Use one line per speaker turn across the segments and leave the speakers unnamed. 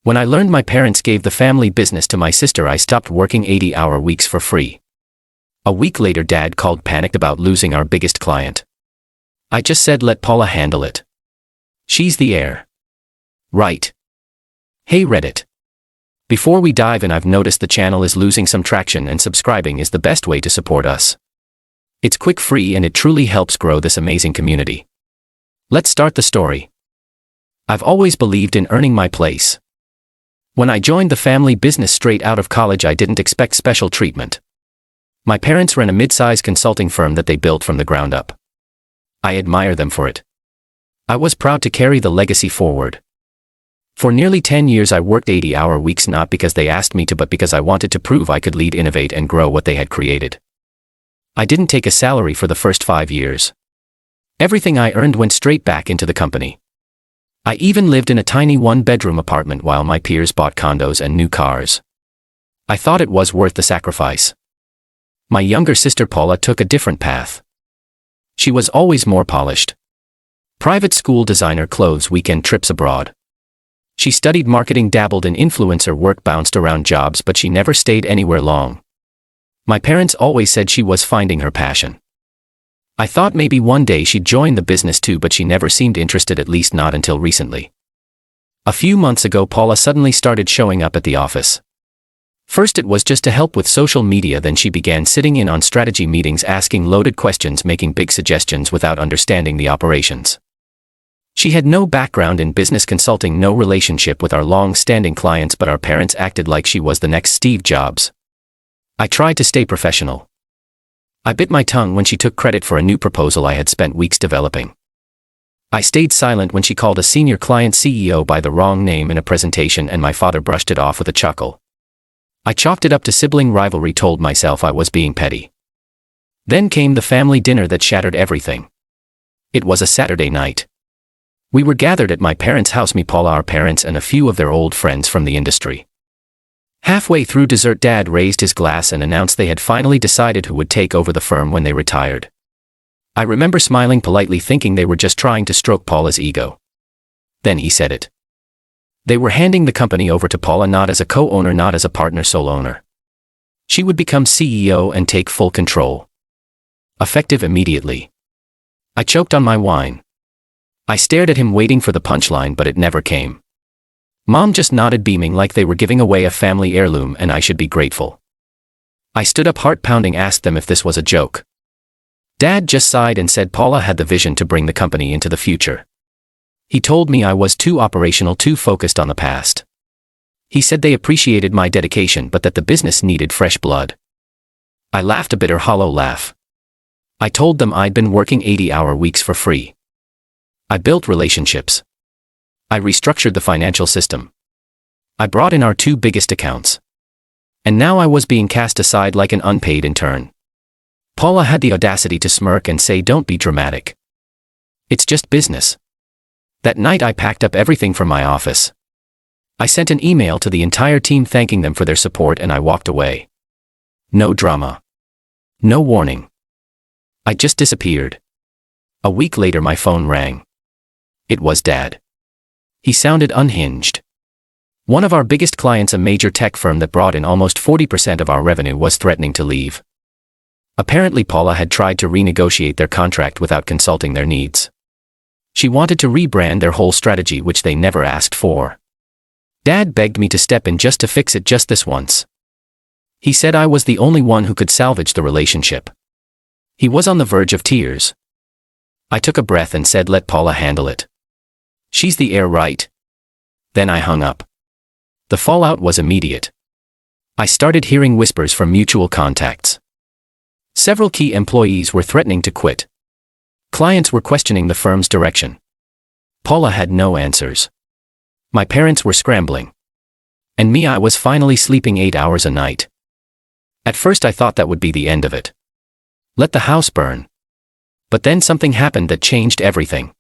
When I learned my parents gave the family business to my sister, I stopped working 80-hour weeks for free. A week later, Dad called panicked about losing our biggest client. I just said let Paula handle it. She's the heir. Right. Hey Reddit. Before we dive in, I've noticed the channel is losing some traction and subscribing is the best way to support us. It's quick, free, and it truly helps grow this amazing community. Let's start the story. I've always believed in earning my place. When I joined the family business straight out of college, I didn't expect special treatment. My parents ran a mid-size consulting firm that they built from the ground up. I admire them for it. I was proud to carry the legacy forward. For nearly 10 years I worked 80-hour weeks, not because they asked me to, but because I wanted to prove I could lead, innovate, and grow what they had created. I didn't take a salary for the first 5 years. Everything I earned went straight back into the company. I even lived in a tiny one-bedroom apartment while my peers bought condos and new cars. I thought it was worth the sacrifice. My younger sister Paula took a different path. She was always more polished. Private school, designer clothes, weekend trips abroad. She studied marketing, dabbled in influencer work, bounced around jobs, but she never stayed anywhere long. My parents always said she was finding her passion. I thought maybe one day she'd join the business too, but she never seemed interested, at least not until recently. A few months ago, Paula suddenly started showing up at the office. First it was just to help with social media, then she began sitting in on strategy meetings, asking loaded questions, making big suggestions without understanding the operations. She had no background in business consulting, no relationship with our long-standing clients, but our parents acted like she was the next Steve Jobs. I tried to stay professional. I bit my tongue when she took credit for a new proposal I had spent weeks developing. I stayed silent when she called a senior client CEO by the wrong name in a presentation, and my father brushed it off with a chuckle. I chalked it up to sibling rivalry, told myself I was being petty. Then came the family dinner that shattered everything. It was a Saturday night. We were gathered at my parents' house, me, Paula, our parents, and a few of their old friends from the industry. Halfway through dessert, Dad raised his glass and announced they had finally decided who would take over the firm when they retired. I remember smiling politely, thinking they were just trying to stroke Paula's ego. Then he said it. They were handing the company over to Paula, not as a co-owner, not as a partner, sole owner. She would become CEO and take full control. Effective immediately. I choked on my wine. I stared at him, waiting for the punchline, but it never came. Mom just nodded, beaming like they were giving away a family heirloom and I should be grateful. I stood up, heart pounding, asked them if this was a joke. Dad just sighed and said Paula had the vision to bring the company into the future. He told me I was too operational, too focused on the past. He said they appreciated my dedication, but that the business needed fresh blood. I laughed, a bitter, hollow laugh. I told them I'd been working 80-hour weeks for free. I built relationships. I restructured the financial system. I brought in our 2 biggest accounts. And now I was being cast aside like an unpaid intern. Paula had the audacity to smirk and say, "Don't be dramatic. It's just business." That night I packed up everything from my office. I sent an email to the entire team thanking them for their support, and I walked away. No drama. No warning. I just disappeared. A week later my phone rang. It was Dad. He sounded unhinged. One of our biggest clients, a major tech firm that brought in almost 40% of our revenue, was threatening to leave. Apparently Paula had tried to renegotiate their contract without consulting their needs. She wanted to rebrand their whole strategy, which they never asked for. Dad begged me to step in just to fix it, just this once. He said I was the only one who could salvage the relationship. He was on the verge of tears. I took a breath and said, "Let Paula handle it. She's the heir, right?" Then I hung up. The fallout was immediate. I started hearing whispers from mutual contacts. Several key employees were threatening to quit. Clients were questioning the firm's direction. Paula had no answers. My parents were scrambling. And me, I was finally sleeping 8 hours a night. At first I thought that would be the end of it. Let the house burn. But then something happened that changed everything.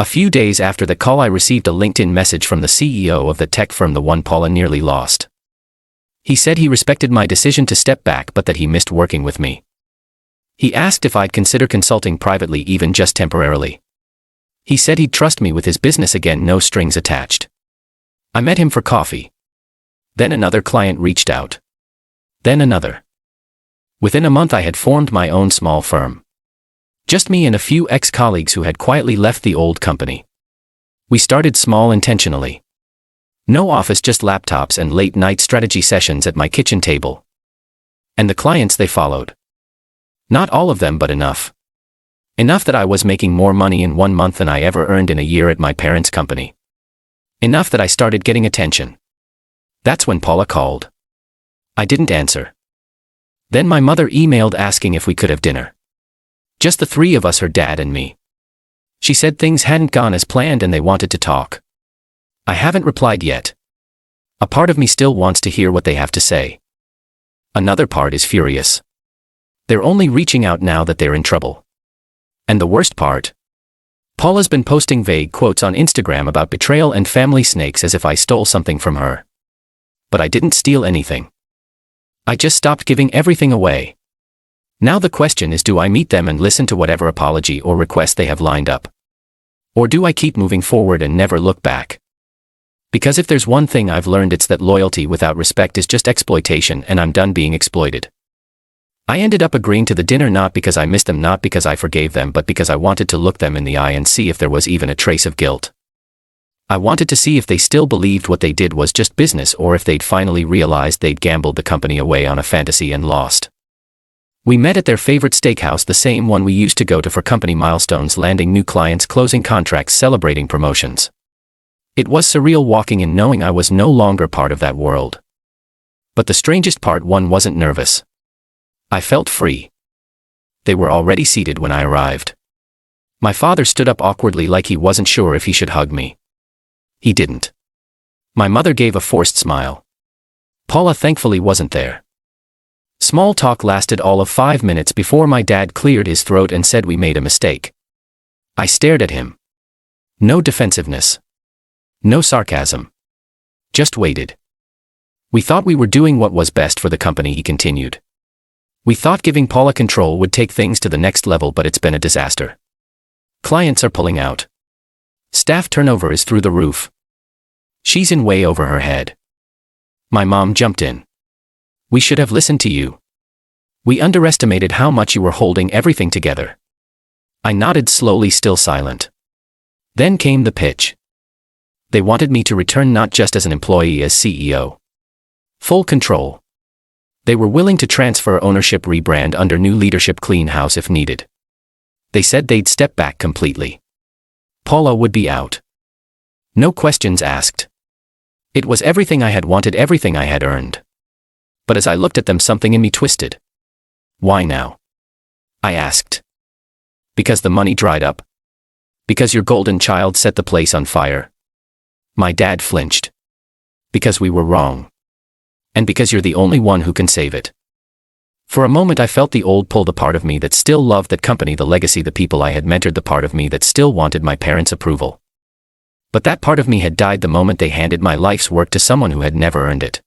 A few days after the call, I received a LinkedIn message from the CEO of the tech firm, the one Paula nearly lost. He said he respected my decision to step back, but that he missed working with me. He asked if I'd consider consulting privately, even just temporarily. He said he'd trust me with his business again, no strings attached. I met him for coffee. Then another client reached out. Then another. Within a month I had formed my own small firm. Just me and a few ex-colleagues who had quietly left the old company. We started small intentionally. No office, just laptops and late-night strategy sessions at my kitchen table. And the clients, they followed. Not all of them, but enough. Enough that I was making more money in 1 month than I ever earned in a year at my parents' company. Enough that I started getting attention. That's when Paula called. I didn't answer. Then my mother emailed asking if we could have dinner. Just the three of us, her dad and me. She said things hadn't gone as planned and they wanted to talk. I haven't replied yet. A part of me still wants to hear what they have to say. Another part is furious. They're only reaching out now that they're in trouble. And the worst part? Paula's been posting vague quotes on Instagram about betrayal and family snakes as if I stole something from her. But I didn't steal anything. I just stopped giving everything away. Now the question is, do I meet them and listen to whatever apology or request they have lined up? Or do I keep moving forward and never look back? Because if there's one thing I've learned, it's that loyalty without respect is just exploitation, and I'm done being exploited. I ended up agreeing to the dinner not because I missed them, not because I forgave them, but because I wanted to look them in the eye and see if there was even a trace of guilt. I wanted to see if they still believed what they did was just business, or if they'd finally realized they'd gambled the company away on a fantasy and lost. We met at their favorite steakhouse, the same one we used to go to for company milestones, landing new clients, closing contracts, celebrating promotions. It was surreal walking in knowing I was no longer part of that world. But the strangest part, one wasn't nervous. I felt free. They were already seated when I arrived. My father stood up awkwardly like he wasn't sure if he should hug me. He didn't. My mother gave a forced smile. Paula thankfully wasn't there. Small talk lasted all of 5 minutes before my dad cleared his throat and said we made a mistake. I stared at him. No defensiveness. No sarcasm. Just waited. We thought we were doing what was best for the company, he continued. We thought giving Paula control would take things to the next level, but it's been a disaster. Clients are pulling out. Staff turnover is through the roof. She's in way over her head. My mom jumped in. We should have listened to you. We underestimated how much you were holding everything together. I nodded slowly, still silent. Then came the pitch. They wanted me to return not just as an employee, as CEO. Full control. They were willing to transfer ownership, rebrand under new leadership, clean house if needed. They said they'd step back completely. Paula would be out. No questions asked. It was everything I had wanted, everything I had earned. But as I looked at them, something in me twisted. Why now? I asked. Because the money dried up? Because your golden child set the place on fire? My dad flinched. Because we were wrong. And because you're the only one who can save it. For a moment I felt the old pull, the part of me that still loved that company, the legacy, the people I had mentored, the part of me that still wanted my parents' approval. But that part of me had died the moment they handed my life's work to someone who had never earned it.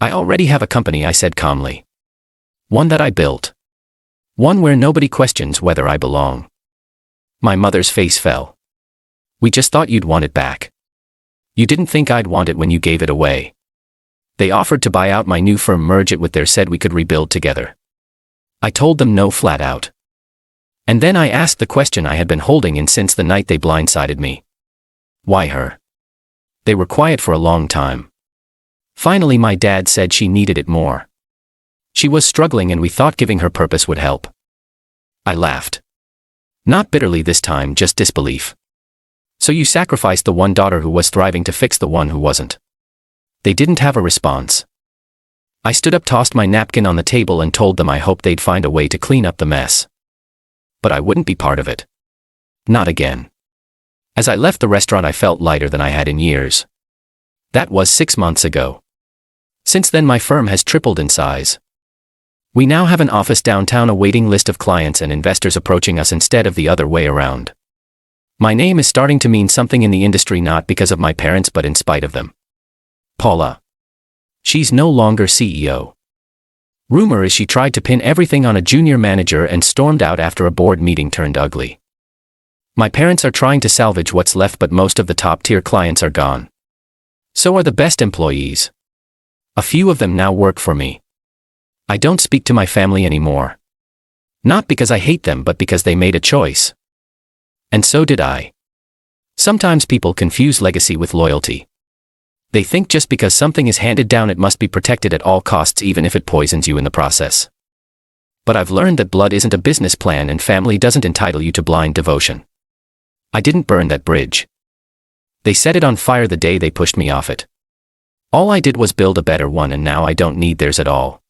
I already have a company, I said calmly. One that I built. One where nobody questions whether I belong. My mother's face fell. We just thought you'd want it back. You didn't think I'd want it when you gave it away. They offered to buy out my new firm, merge it with theirs, said we could rebuild together. I told them no, flat out. And then I asked the question I had been holding in since the night they blindsided me. Why her? They were quiet for a long time. Finally my dad said she needed it more. She was struggling and we thought giving her purpose would help. I laughed. Not bitterly this time, just disbelief. So you sacrificed the one daughter who was thriving to fix the one who wasn't. They didn't have a response. I stood up, tossed my napkin on the table and told them I hoped they'd find a way to clean up the mess. But I wouldn't be part of it. Not again. As I left the restaurant I felt lighter than I had in years. That was 6 months ago. Since then my firm has tripled in size. We now have an office downtown, a waiting list of clients and investors approaching us instead of the other way around. My name is starting to mean something in the industry, not because of my parents but in spite of them. Paula. She's no longer CEO. Rumor is she tried to pin everything on a junior manager and stormed out after a board meeting turned ugly. My parents are trying to salvage what's left, but most of the top-tier clients are gone. So are the best employees. A few of them now work for me. I don't speak to my family anymore. Not because I hate them, but because they made a choice. And so did I. Sometimes people confuse legacy with loyalty. They think just because something is handed down it must be protected at all costs, even if it poisons you in the process. But I've learned that blood isn't a business plan and family doesn't entitle you to blind devotion. I didn't burn that bridge. They set it on fire the day they pushed me off it. All I did was build a better one, and now I don't need theirs at all.